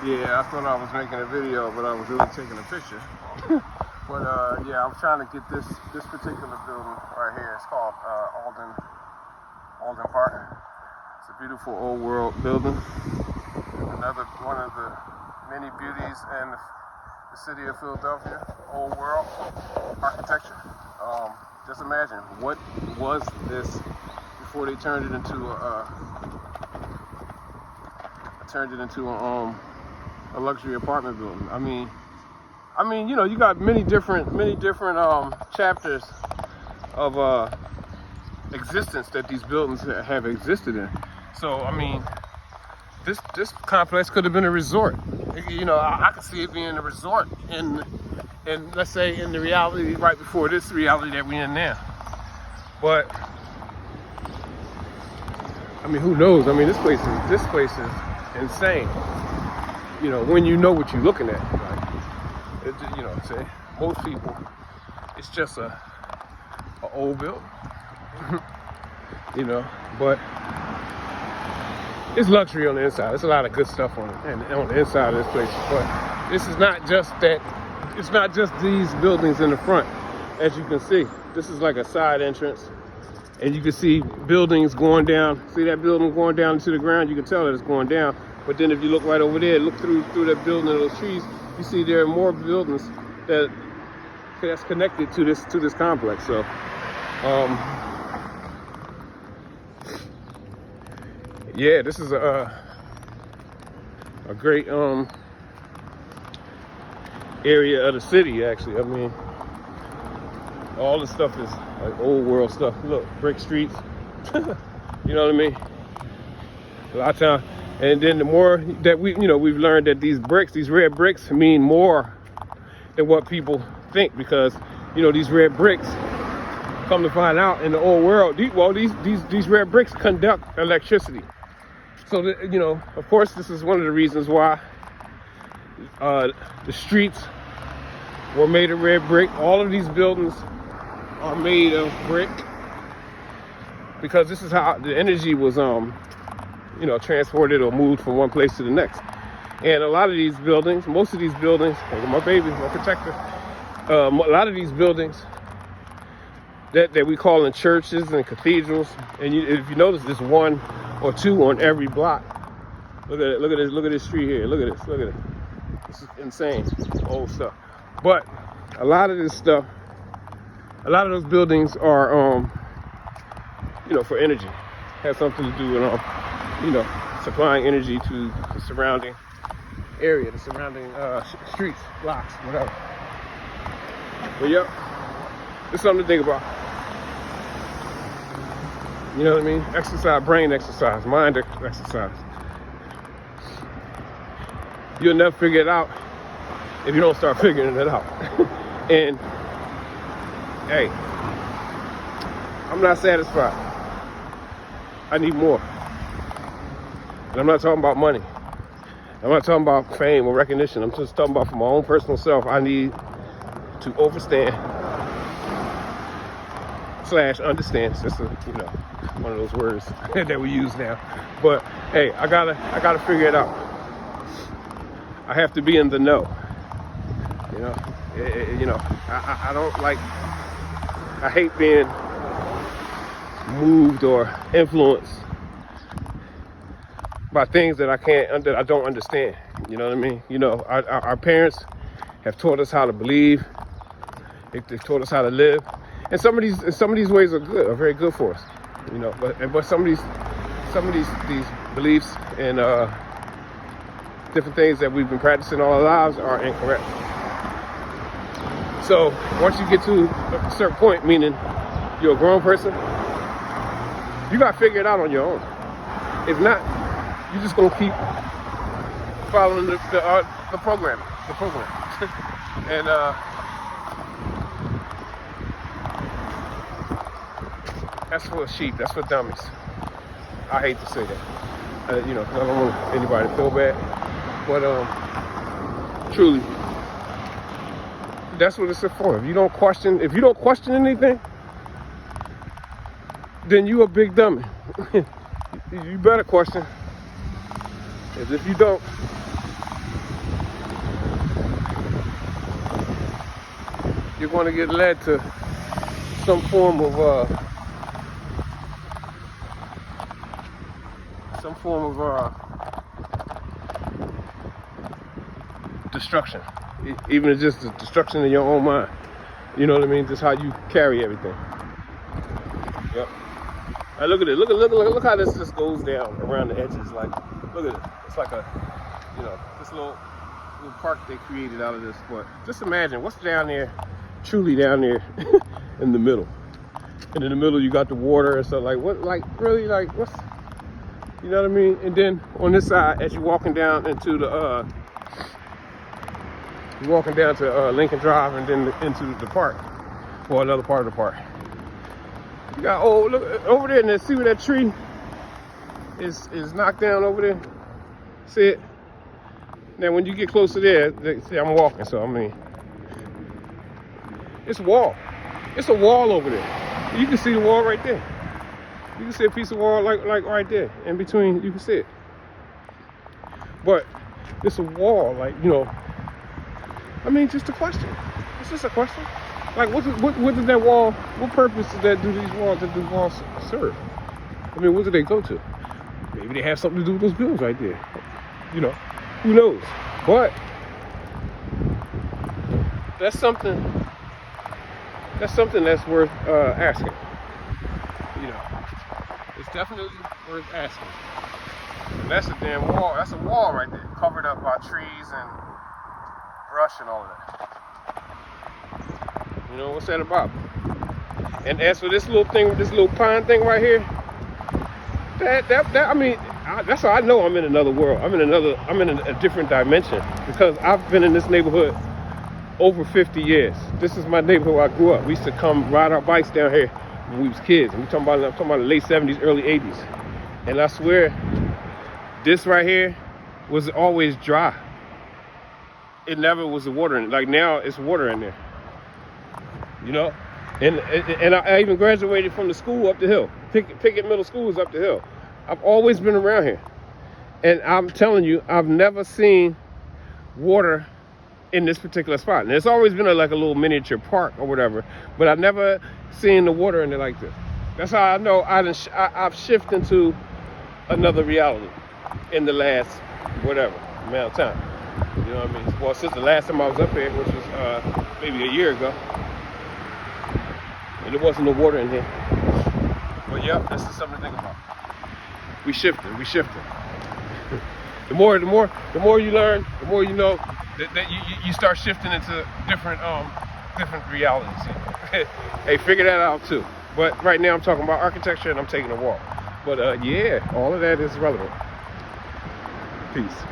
Yeah, I thought I was making a video, but I was really taking a picture. But yeah, I'm trying to get this particular building right here. It's called Alden Park. It's a beautiful old world building. Another one of the many beauties in the city of Philadelphia. Old world architecture. Just imagine, what was this before they turned it into a luxury apartment building. I mean, you know, you got many different chapters of existence that these buildings have existed in. So, I mean, this complex could have been a resort. You know, I could see it being a resort in let's say in the reality right before this reality that we're in now. But I mean, who knows? I mean, this place is insane. You know, when you know what you're looking at, like, you know, say most people, it's just a old building. You know, but it's luxury on the inside. There's a lot of good stuff on it, and on the inside of this place. But this is not just that. It's not just these buildings in the front, as you can see. This is like a side entrance, and you can see buildings going down. See that building going down to the ground? You can tell that it's going down. But then if you look right over there, look through that building and those trees, you see there are more buildings that's connected to this complex. So, yeah, this is a great area of the city, actually. I mean, all this stuff is like old world stuff. Look, brick streets. You know what I mean? A lot of times. And then the more that we've learned that these red bricks mean more than what people think, because, you know, these red bricks, come to find out in the old world, these red bricks conduct electricity. So, you know, of course, this is one of the reasons why the streets were made of red brick. All of these buildings are made of brick, because this is how the energy was, you know, transported or moved from one place to the next. And a lot of these buildings, most of these buildings, my baby, my protector, a lot of these buildings that we call in churches and cathedrals, and if you notice, there's one or two on every block. Look at it, look at this street here, look at it. This is insane, old stuff. But a lot of this stuff, a lot of those buildings are, you know, for energy. Has something to do with, you know, supplying energy to the surrounding area, the surrounding streets, blocks, whatever. But yep, it's something to think about. You know what I mean? Exercise, brain exercise, mind exercise. You'll never figure it out if you don't start figuring it out. And hey, I'm not satisfied. I need more. And I'm not talking about money. I'm not talking about fame or recognition. I'm just talking about for my own personal self. I need to overstand / understand. It's just you know, one of those words that we use now. But hey, I gotta figure it out. I have to be in the know. You know, I don't like. I hate being moved or influenced by things that I don't understand. You know what I mean? You know, our parents have taught us how to believe. They've taught us how to live, and some of these ways are good, are very good for us. You know, but some of these beliefs and different things that we've been practicing all our lives are incorrect. So once you get to a certain point, meaning you're a grown person, you got to figure it out on your own. If not, you're just gonna keep following the program. And that's for sheep. That's for dummies. I hate to say that. You know, I don't want anybody to feel bad, but truly, that's what it's for. If you don't question anything, then you a big dummy. You better question. Because if you don't, going to get led to some form of destruction. Even if it's just the destruction in your own mind. You know what I mean? Just how you carry everything. Yep. Right, look at it. Look how this just goes down around the edges. Like, look at it. It's like a, this little park they created out of this. But just imagine what's down there, truly down there in the middle. And in the middle you got the water and stuff. Like what? Like really? Like what's? You know what I mean? And then on this side, as you're walking down into the Lincoln Drive and then into the park, or another part of the park. You got, oh, look over there, and see where that tree is knocked down over there? See it? Now, when you get close to there, see, I'm walking, so I mean, it's a wall. It's a wall over there. You can see the wall right there. You can see a piece of wall like right there. In between, you can see it. But it's a wall, like, I mean, just a question. It's just a question. Like, what did that wall, what purpose did these walls serve? I mean, what do they go to? Maybe they have something to do with those buildings right there. Who knows? But that's something that's worth asking. It's definitely worth asking. And that's a damn wall. That's a wall right there, covered up by trees and brush and all of that. What's that about? And as for this little thing, this little pine thing right here, I mean, that's how I know I'm in another world. I'm in a different dimension, because I've been in this neighborhood over 50 years. This is my neighborhood where I grew up. We used to come ride our bikes down here when we was kids. And I'm talking about the late 70s, early 80s. And I swear, this right here was always dry. It never was the water in it. Like now, it's water in there. And I even graduated from the school up the hill. Pickett Middle School is up the hill. I've always been around here. And I'm telling you, I've never seen water in this particular spot. And it's always been like a little miniature park or whatever, but I've never seen the water in it like this. That's how I know I've shifted into another reality in the last, whatever, amount of time. You know what I mean? Well, since the last time I was up here, which was maybe a year ago. And there wasn't no water in here. But yeah, this is something to think about. We shifted. The more you learn, the more you know that you start shifting into different realities. Hey, figure that out too. But right now I'm talking about architecture and I'm taking a walk. But yeah, all of that is relevant. Peace.